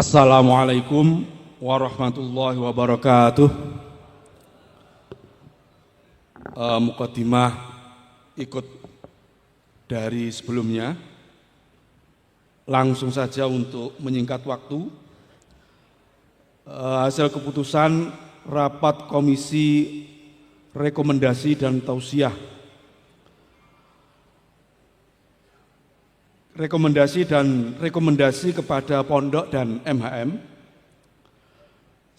Assalamualaikum warahmatullahi wabarakatuh. Mukadimah ikut dari sebelumnya. Langsung saja untuk menyingkat waktu. Hasil keputusan rapat komisi rekomendasi dan tausiah. Rekomendasi kepada pondok dan MHM.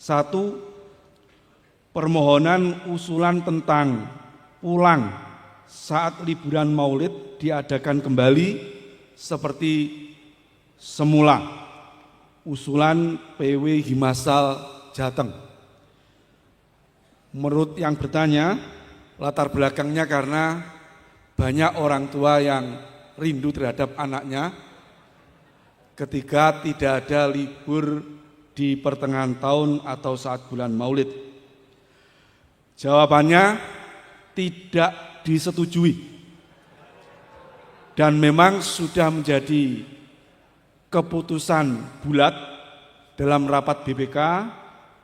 1. Permohonan usulan tentang pulang saat liburan Maulid diadakan kembali seperti semula. Usulan PW Himasal Jateng. Menurut yang bertanya, latar belakangnya karena banyak orang tua yang rindu terhadap anaknya ketika tidak ada libur di pertengahan tahun atau saat bulan Maulid. Jawabannya tidak disetujui dan memang sudah menjadi keputusan bulat dalam rapat BPK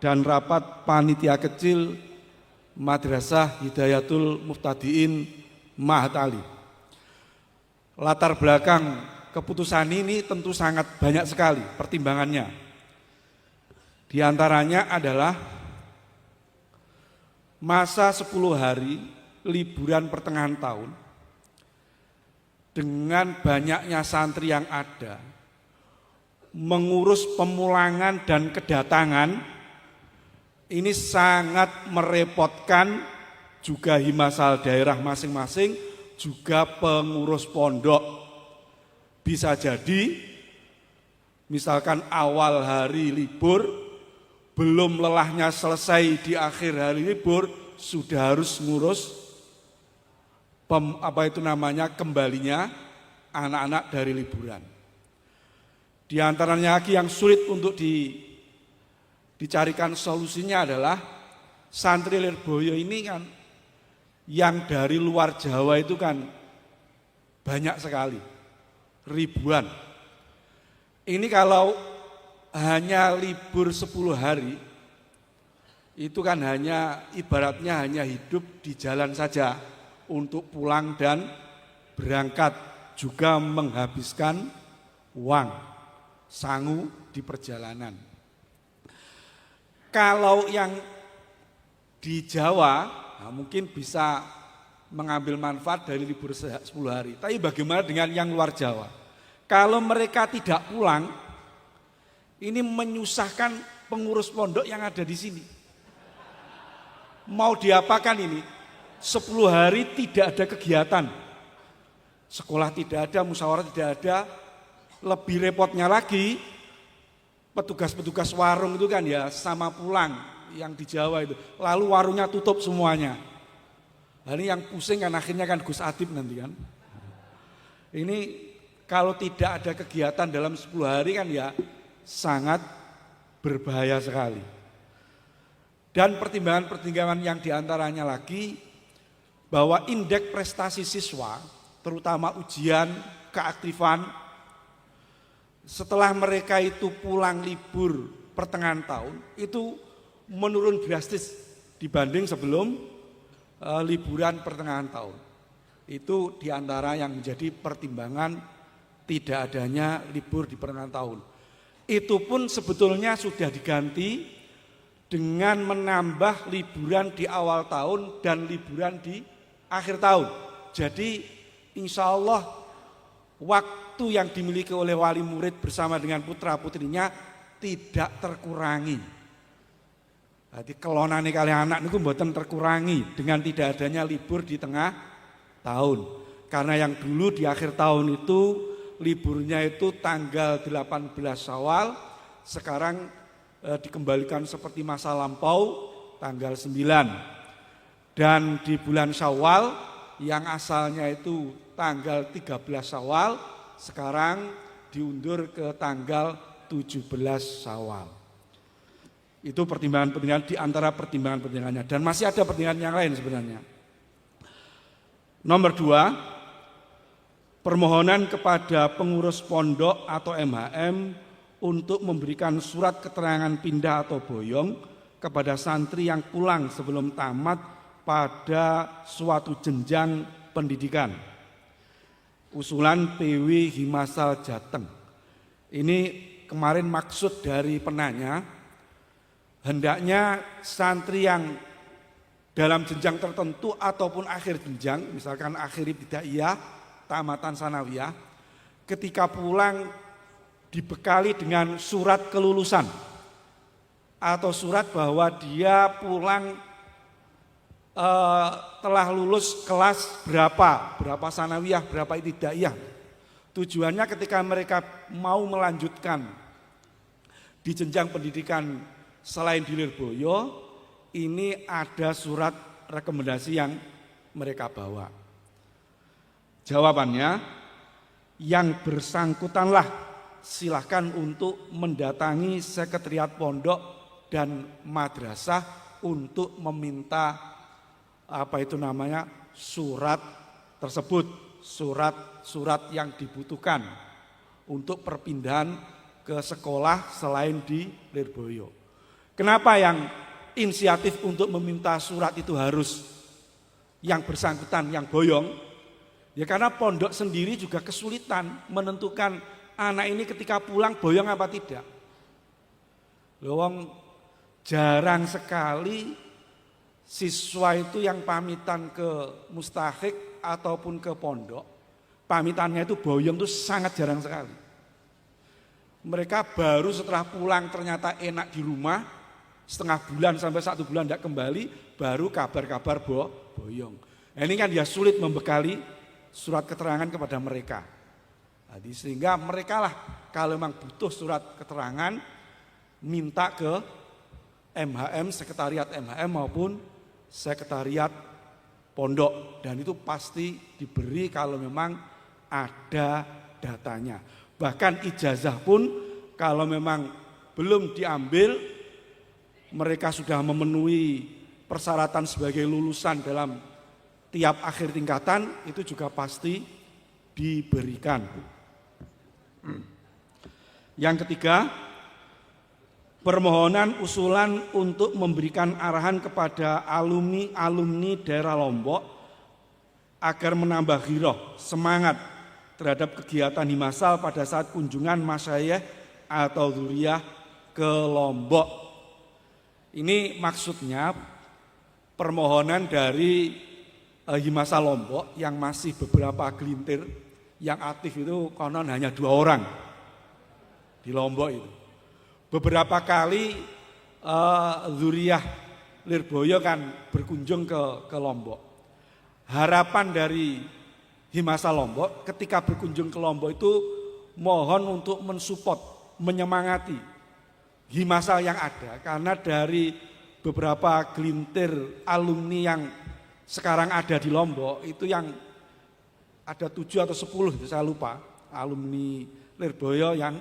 dan rapat panitia kecil Madrasah Hidayatul Muftadiin Mahat Ali. Latar belakang keputusan ini tentu sangat banyak sekali pertimbangannya. Di antaranya adalah masa 10 hari liburan pertengahan tahun dengan banyaknya santri yang ada, mengurus pemulangan dan kedatangan ini sangat merepotkan juga himasal daerah masing-masing, juga pengurus pondok. Bisa jadi misalkan awal hari libur belum lelahnya selesai di akhir hari libur sudah harus ngurus kembalinya anak-anak dari liburan. Di antaranya lagi yang sulit untuk dicarikan solusinya adalah santri Lirboyo ini kan yang dari luar Jawa itu kan banyak sekali, ribuan. Ini kalau hanya libur 10 hari, itu kan hanya ibaratnya hanya hidup di jalan saja untuk pulang dan berangkat, juga menghabiskan uang, sangu di perjalanan. Kalau yang di Jawa, nah, mungkin bisa mengambil manfaat dari libur 10 hari. Tapi bagaimana dengan yang luar Jawa? Kalau mereka tidak pulang, ini menyusahkan pengurus pondok yang ada di sini. Mau diapakan ini? 10 hari tidak ada kegiatan. Sekolah tidak ada, musyawarah tidak ada. Lebih repotnya lagi, petugas-petugas warung itu kan ya sama pulang. Yang di Jawa itu, lalu warungnya tutup semuanya. Ini yang pusing kan akhirnya kan Gus Adib nanti kan. Ini kalau tidak ada kegiatan dalam 10 hari kan ya sangat berbahaya sekali. Dan pertimbangan-pertimbangan yang diantaranya lagi bahwa indeks prestasi siswa, terutama ujian, keaktifan, setelah mereka itu pulang libur pertengahan tahun itu menurun drastis dibanding sebelum liburan pertengahan tahun. Itu diantara yang menjadi pertimbangan tidak adanya libur di pertengahan tahun. Itu pun sebetulnya sudah diganti dengan menambah liburan di awal tahun dan liburan di akhir tahun. Jadi insya Allah waktu yang dimiliki oleh wali murid bersama dengan putra-putrinya tidak terkurangi. Jadi kelonane kali anak niku mboten terkurangi dengan tidak adanya libur di tengah tahun. Karena yang dulu di akhir tahun itu liburnya itu tanggal 18 Syawal, sekarang dikembalikan seperti masa lampau tanggal 9. Dan di bulan Syawal yang asalnya itu tanggal 13 Syawal, sekarang diundur ke tanggal 17 Syawal. Itu pertimbangan-pertimbangan di antara pertimbangan-pertimbangannya. Dan masih ada pertimbangan yang lain sebenarnya. Nomor 2, permohonan kepada pengurus pondok atau MHM untuk memberikan surat keterangan pindah atau boyong kepada santri yang pulang sebelum tamat pada suatu jenjang pendidikan. Usulan PW Himasal Jateng. Ini kemarin maksud dari penanya, hendaknya santri yang dalam jenjang tertentu ataupun akhir jenjang, misalkan akhir ibtidaiyah, tamatan sanawiyah, ketika pulang dibekali dengan surat kelulusan atau surat bahwa dia pulang telah lulus kelas berapa sanawiyah, berapa ibtidaiyah. Tujuannya ketika mereka mau melanjutkan di jenjang pendidikan selain di Lirboyo, ini ada surat rekomendasi yang mereka bawa. Jawabannya, yang bersangkutanlah silahkan untuk mendatangi sekretariat pondok dan madrasah untuk meminta surat tersebut, surat yang dibutuhkan untuk perpindahan ke sekolah selain di Lirboyo. Kenapa yang inisiatif untuk meminta surat itu harus yang bersangkutan, yang boyong? Ya karena pondok sendiri juga kesulitan menentukan anak ini ketika pulang boyong apa tidak. Lowong jarang sekali siswa itu yang pamitan ke mustahik ataupun ke pondok, pamitannya itu boyong itu sangat jarang sekali. Mereka baru setelah pulang ternyata enak di rumah, setengah bulan sampai 1 bulan tidak kembali, baru kabar-kabar boyong. Nah, ini kan dia sulit membekali surat keterangan kepada mereka. Jadi sehingga mereka lah kalau memang butuh surat keterangan minta ke MHM, sekretariat MHM maupun sekretariat pondok, dan itu pasti diberi kalau memang ada datanya. Bahkan ijazah pun kalau memang belum diambil, mereka sudah memenuhi persyaratan sebagai lulusan dalam tiap akhir tingkatan, itu juga pasti diberikan. Yang ketiga, permohonan usulan untuk memberikan arahan kepada alumni daerah Lombok agar menambah ghiroh, semangat terhadap kegiatan himasal pada saat kunjungan masyayikh atau dzuriyah ke Lombok. Ini maksudnya permohonan dari Himasal Lombok yang masih beberapa gelintir, yang aktif itu konon hanya 2 orang di Lombok itu. Beberapa kali dzuriyah Lirboyo kan berkunjung ke Lombok. Harapan dari Himasal Lombok ketika berkunjung ke Lombok itu mohon untuk mensupport, menyemangati Himasal yang ada, karena dari beberapa gelintir alumni yang sekarang ada di Lombok itu yang ada 7 atau 10, saya lupa, alumni Lirboyo yang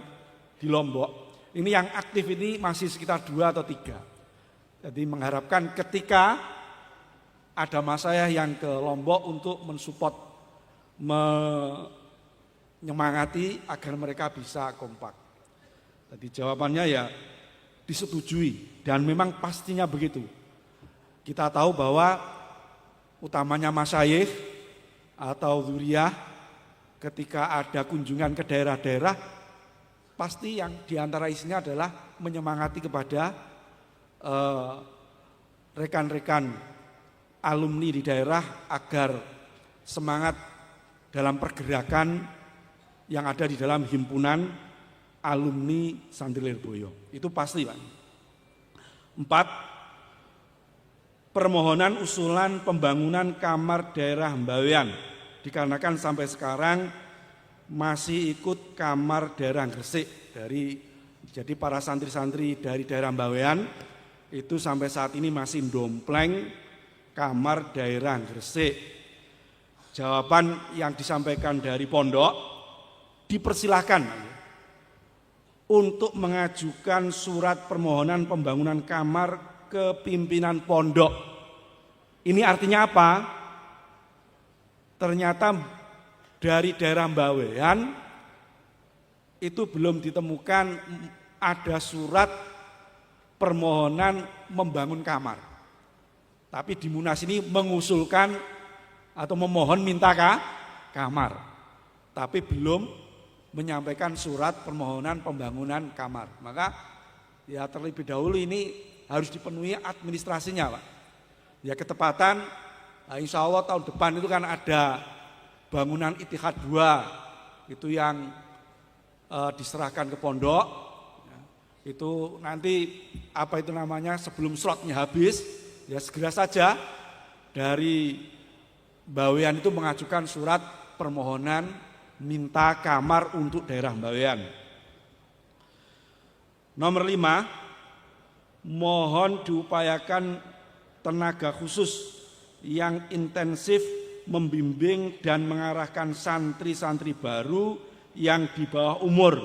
di Lombok. Ini yang aktif ini masih sekitar 2 atau 3. Jadi mengharapkan ketika ada masayah yang ke Lombok untuk mensupport, menyemangati agar mereka bisa kompak. Jadi jawabannya ya disetujui, dan memang pastinya begitu. Kita tahu bahwa utamanya masyayikh atau dzuriyah ketika ada kunjungan ke daerah-daerah, pasti yang diantara isinya adalah menyemangati kepada rekan-rekan alumni di daerah agar semangat dalam pergerakan yang ada di dalam himpunan alumni Santri Lirboyo. Itu pasti, Pak. 4. Permohonan usulan pembangunan kamar daerah Mbawean, dikarenakan sampai sekarang masih ikut kamar daerah Gresik jadi para santri-santri dari daerah Mbawean itu sampai saat ini masih dompleng kamar daerah Gresik. Jawaban yang disampaikan dari pondok, dipersilahkan untuk mengajukan surat permohonan pembangunan kamar ke pimpinan pondok. Ini artinya apa? Ternyata dari daerah Mbawean itu belum ditemukan ada surat permohonan membangun kamar. Tapi di Munas ini mengusulkan atau memohon minta kamar. Tapi belum menyampaikan surat permohonan pembangunan kamar. Maka ya terlebih dahulu ini harus dipenuhi administrasinya, Pak. Ya ketepatan, insya Allah tahun depan itu kan ada bangunan Itihad 2 itu yang diserahkan ke pondok. Ya, itu nanti apa itu namanya sebelum slotnya habis, ya segera saja dari Bawean itu mengajukan surat permohonan minta kamar untuk daerah Bawean. Nomor 5, mohon diupayakan tenaga khusus yang intensif membimbing dan mengarahkan santri-santri baru yang di bawah umur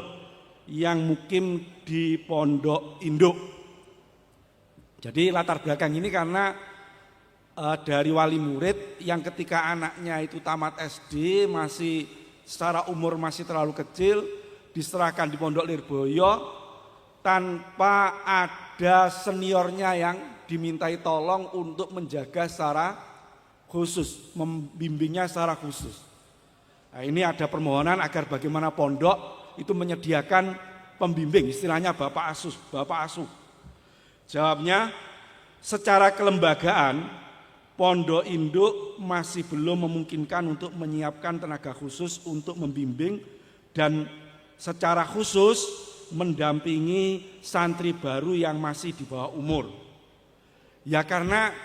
yang mukim di pondok induk. Jadi latar belakang ini karena dari wali murid yang ketika anaknya itu tamat SD masih secara umur masih terlalu kecil, diserahkan di Pondok Lirboyo tanpa ada seniornya yang dimintai tolong untuk menjaga secara khusus, membimbingnya secara khusus. Nah, ini ada permohonan agar bagaimana pondok itu menyediakan pembimbing, istilahnya bapak asuh. Jawabnya, secara kelembagaan pondok induk masih belum memungkinkan untuk menyiapkan tenaga khusus untuk membimbing dan secara khusus mendampingi santri baru yang masih di bawah umur. Ya karena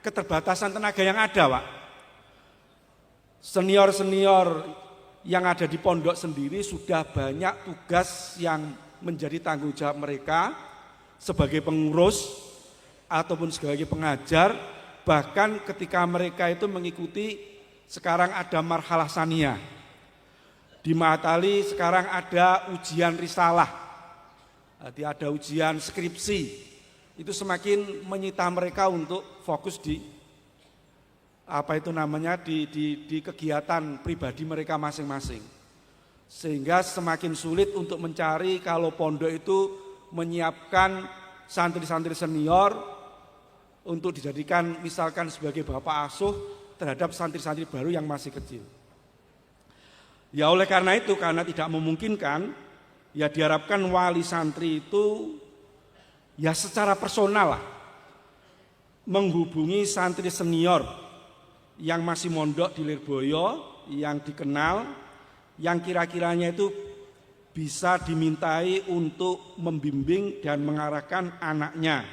keterbatasan tenaga yang ada, Pak. Senior-senior yang ada di pondok sendiri sudah banyak tugas yang menjadi tanggung jawab mereka sebagai pengurus ataupun sebagai pengajar. Bahkan ketika mereka itu mengikuti, sekarang ada marhalah saniyah. Di Mahatali sekarang ada ujian risalah, ada ujian skripsi. Itu semakin menyita mereka untuk fokus di di kegiatan pribadi mereka masing-masing. Sehingga semakin sulit untuk mencari kalau pondok itu menyiapkan santri-santri senior untuk dijadikan misalkan sebagai bapak asuh terhadap santri-santri baru yang masih kecil. Ya oleh karena itu, karena tidak memungkinkan, ya diharapkan wali santri itu ya secara personal lah menghubungi santri senior yang masih mondok di Lirboyo, yang dikenal, yang kira-kiranya itu bisa dimintai untuk membimbing dan mengarahkan anaknya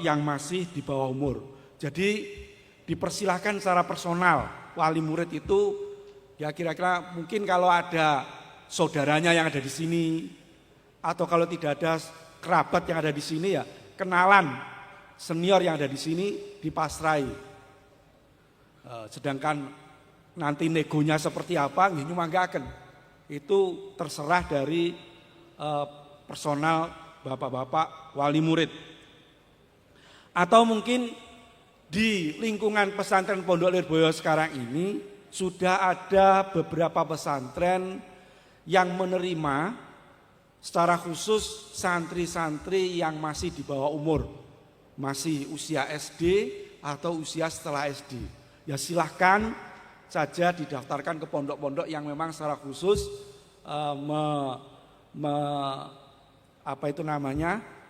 yang masih di bawah umur. Jadi dipersilahkan secara personal wali murid itu ya kira-kira mungkin kalau ada saudaranya yang ada di sini atau kalau tidak ada kerabat yang ada di sini ya kenalan senior yang ada di sini dipasrai. Sedangkan nanti negonya seperti apa nggih nyumanggaken. Itu terserah dari personal bapak-bapak wali murid. Atau mungkin di lingkungan pesantren Pondok Lirboyo sekarang ini sudah ada beberapa pesantren yang menerima secara khusus santri-santri yang masih di bawah umur, masih usia SD atau usia setelah SD. Ya silahkan saja didaftarkan ke pondok-pondok yang memang secara khusus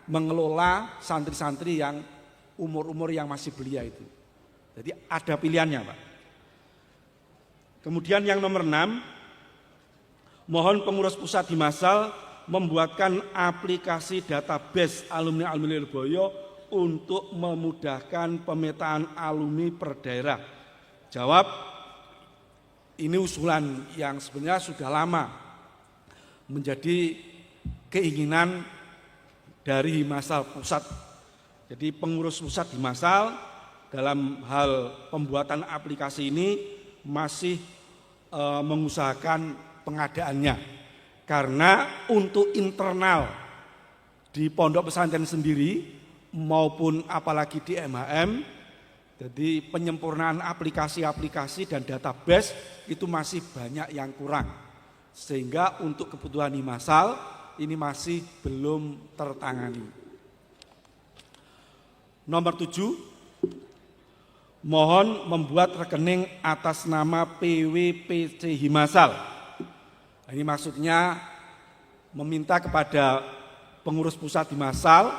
mengelola santri-santri yang umur-umur yang masih belia itu. Jadi ada pilihannya, Pak. Kemudian yang nomor 6, mohon pengurus pusat di Masal membuatkan aplikasi database alumni-alumni Lirboyo untuk memudahkan pemetaan alumni per daerah. Jawab, ini usulan yang sebenarnya sudah lama menjadi keinginan dari Masal pusat. Jadi pengurus pusat di Masal dalam hal pembuatan aplikasi ini masih mengusahakan pengadaannya. Karena untuk internal di pondok pesantren sendiri maupun apalagi di MHM, jadi penyempurnaan aplikasi-aplikasi dan database itu masih banyak yang kurang. Sehingga untuk kebutuhan himasal ini masih belum tertangani. Nomor 7, mohon membuat rekening atas nama PWPC Himasal. Ini maksudnya meminta kepada pengurus pusat Himasal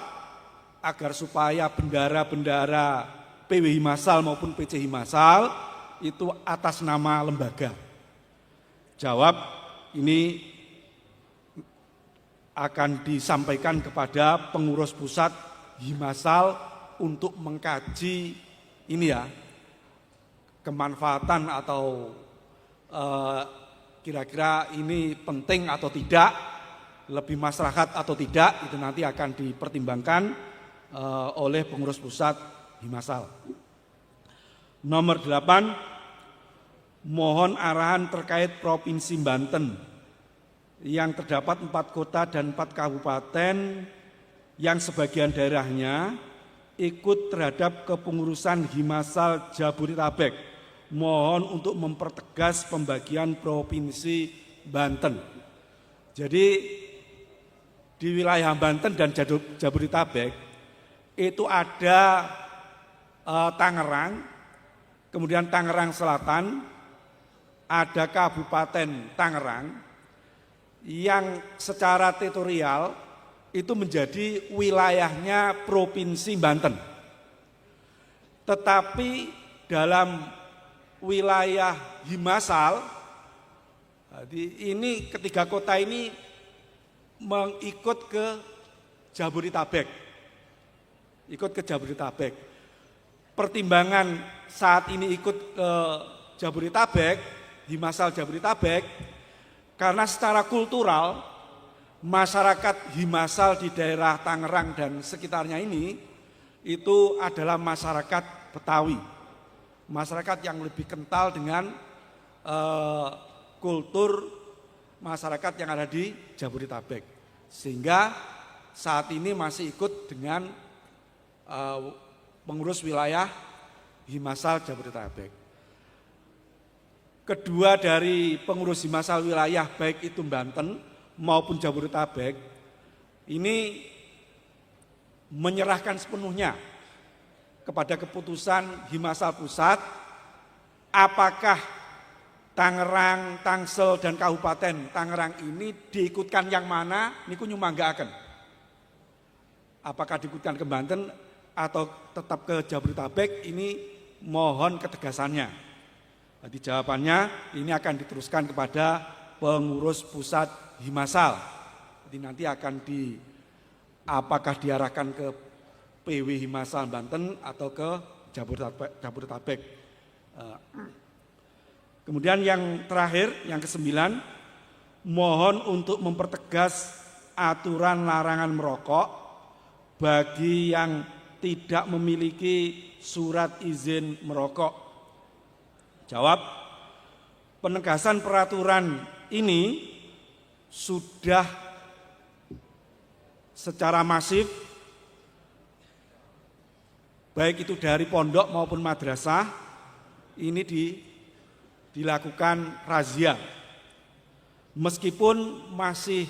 agar supaya bendara-bendara PW Himasal maupun PC Himasal itu atas nama lembaga. Jawab, ini akan disampaikan kepada pengurus pusat Himasal untuk mengkaji ini ya, kemanfaatan atau kira-kira ini penting atau tidak, lebih maslahat atau tidak, itu nanti akan dipertimbangkan oleh pengurus pusat Himasal. Nomor 8, mohon arahan terkait Provinsi Banten yang terdapat 4 kota dan 4 kabupaten yang sebagian daerahnya ikut terhadap kepengurusan Himasal Jabodetabek. Mohon untuk mempertegas pembagian Provinsi Banten. Jadi di wilayah Banten dan Jabodetabek itu ada Tangerang, kemudian Tangerang Selatan, ada Kabupaten Tangerang yang secara teritorial itu menjadi wilayahnya Provinsi Banten. Tetapi dalam wilayah Himasal, ini ketiga kota ini mengikut ke Jabodetabek. Ikut ke Jabodetabek. Pertimbangan saat ini ikut ke Jabodetabek, Himasal Jabodetabek, karena secara kultural masyarakat Himasal di daerah Tangerang dan sekitarnya ini itu adalah masyarakat Betawi, masyarakat yang lebih kental dengan kultur masyarakat yang ada di Jabodetabek, sehingga saat ini masih ikut dengan pengurus wilayah Himasal Jabodetabek. Kedua dari pengurus Himasal wilayah baik itu Banten maupun Jabodetabek ini menyerahkan sepenuhnya kepada keputusan Himasal Pusat apakah Tangerang, Tangsel dan Kabupaten Tangerang ini diikutkan yang mana niku nyumanggaaken. Apakah diikutkan ke Banten atau tetap ke Jabodetabek, ini mohon ketegasannya. Jadi jawabannya ini akan diteruskan kepada pengurus pusat Himasal. Jadi nanti akan apakah diarahkan ke PW Himasal Banten atau ke Jabodetabek. Kemudian yang terakhir, yang ke-9, mohon untuk mempertegas aturan larangan merokok bagi yang tidak memiliki surat izin merokok. Jawab, penegasan peraturan ini sudah secara masif, baik itu dari pondok maupun madrasah, ini dilakukan razia. Meskipun masih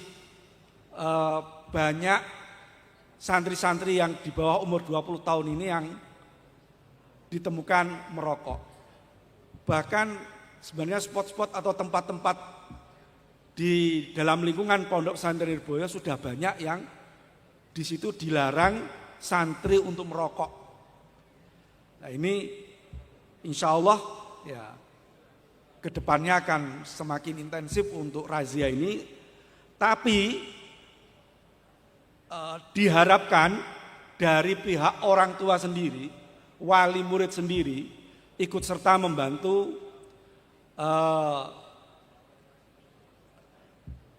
banyak santri-santri yang di bawah umur 20 tahun ini yang ditemukan merokok. Bahkan sebenarnya spot-spot atau tempat-tempat di dalam lingkungan Pondok Pesantren Lirboyo sudah banyak yang di situ dilarang santri untuk merokok. Nah ini insya Allah ya kedepannya akan semakin intensif untuk razia ini, tapi diharapkan dari pihak orang tua sendiri, wali murid sendiri, ikut serta membantu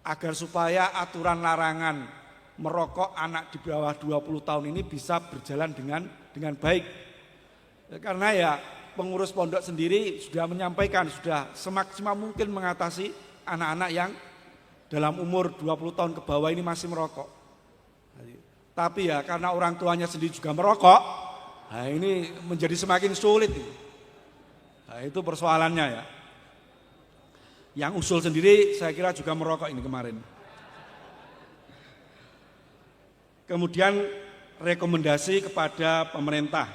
agar supaya aturan larangan merokok anak di bawah 20 tahun ini bisa berjalan dengan baik. Karena ya pengurus pondok sendiri sudah menyampaikan, sudah semaksimal mungkin mengatasi anak-anak yang dalam umur 20 tahun ke bawah ini masih merokok. Tapi ya karena orang tuanya sendiri juga merokok, nah ini menjadi semakin sulit. Nah, itu persoalannya ya. Yang usul sendiri saya kira juga merokok ini kemarin. Kemudian rekomendasi kepada pemerintah.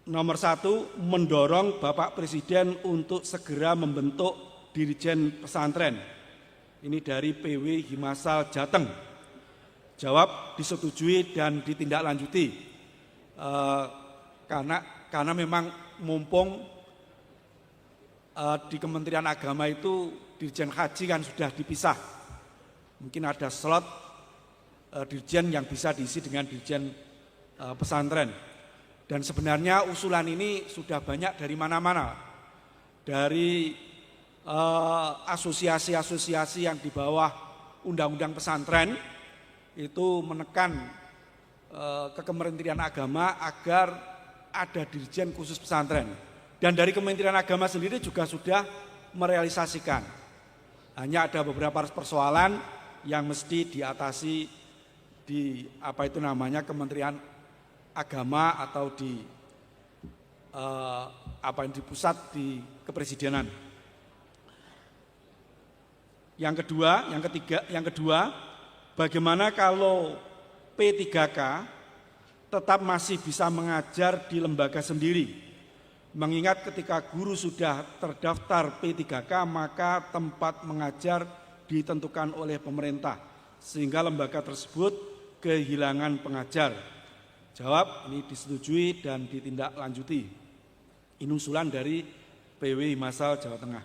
Nomor 1, mendorong Bapak Presiden untuk segera membentuk Dirjen Pesantren. Ini dari PW Himasal Jateng. Jawab disetujui dan ditindaklanjuti. Karena memang mumpung di Kementerian Agama itu Dirjen Haji kan sudah dipisah. Mungkin ada slot dirjen yang bisa diisi dengan Dirjen Pesantren. Dan sebenarnya usulan ini sudah banyak dari mana-mana. Dari asosiasi-asosiasi yang di bawah Undang-Undang Pesantren itu menekan ke Kementerian Agama agar ada dirjen khusus pesantren. Dan dari Kementerian Agama sendiri juga sudah merealisasikan. Hanya ada beberapa persoalan yang mesti diatasi di Kementerian Agama atau di di pusat di kepresidenan. Yang kedua, bagaimana kalau P3K tetap masih bisa mengajar di lembaga sendiri? Mengingat ketika guru sudah terdaftar P3K, maka tempat mengajar ditentukan oleh pemerintah, sehingga lembaga tersebut kehilangan pengajar. Jawab, ini disetujui dan ditindaklanjuti. Ini usulan dari PW Himasal Jawa Tengah.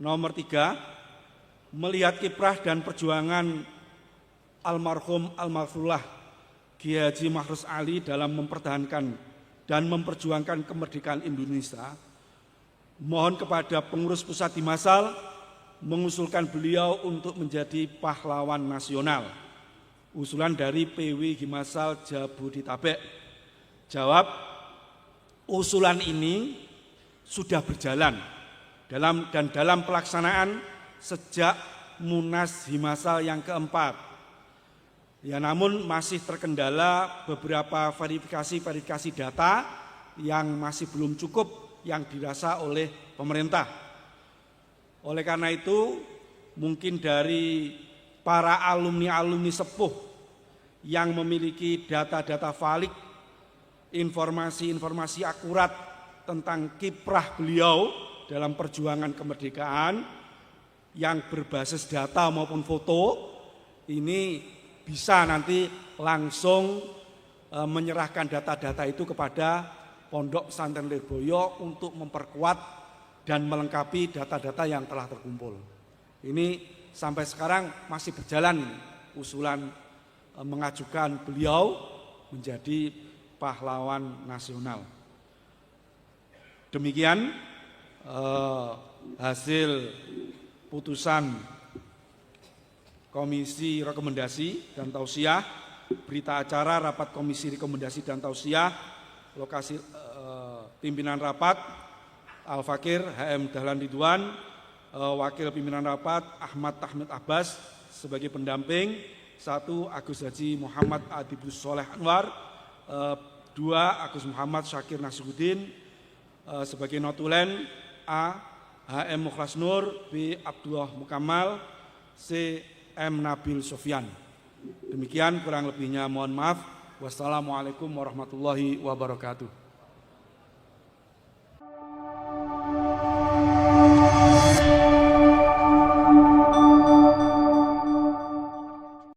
Nomor 3, melihat kiprah dan perjuangan almarhum almarhumlah Kiai Haji Mahrus Ali dalam mempertahankan dan memperjuangkan kemerdekaan Indonesia, mohon kepada pengurus pusat Himasal mengusulkan beliau untuk menjadi pahlawan nasional. Usulan dari PW Himasal Jabodetabek. Jawab, usulan ini sudah berjalan dalam pelaksanaan sejak Munas Himasal yang keempat. Ya, namun masih terkendala beberapa verifikasi data yang masih belum cukup yang dirasa oleh pemerintah. Oleh karena itu, mungkin dari para alumni sepuh yang memiliki data-data valid, informasi akurat tentang kiprah beliau dalam perjuangan kemerdekaan yang berbasis data maupun foto, ini bisa nanti langsung menyerahkan data-data itu kepada Pondok Pesantren Lirboyo untuk memperkuat dan melengkapi data-data yang telah terkumpul. Ini sampai sekarang masih berjalan usulan mengajukan beliau menjadi pahlawan nasional. Demikian hasil putusan Komisi Rekomendasi dan Tausiah, berita acara rapat Komisi Rekomendasi dan Tausiah, lokasi pimpinan rapat Al-Fakir HM Dahlan Ridwan, wakil pimpinan rapat Ahmad Tahmid Abbas sebagai pendamping, 1 Agus Haji Muhammad Adibus Soleh Anwar, 2 Agus Muhammad Syakir Nasiruddin, sebagai notulen A HM Mukhlas Nur, B Abdullah Mukamal, C M Nabil Sofyan. Demikian kurang lebihnya mohon maaf. Wassalamualaikum warahmatullahi wabarakatuh.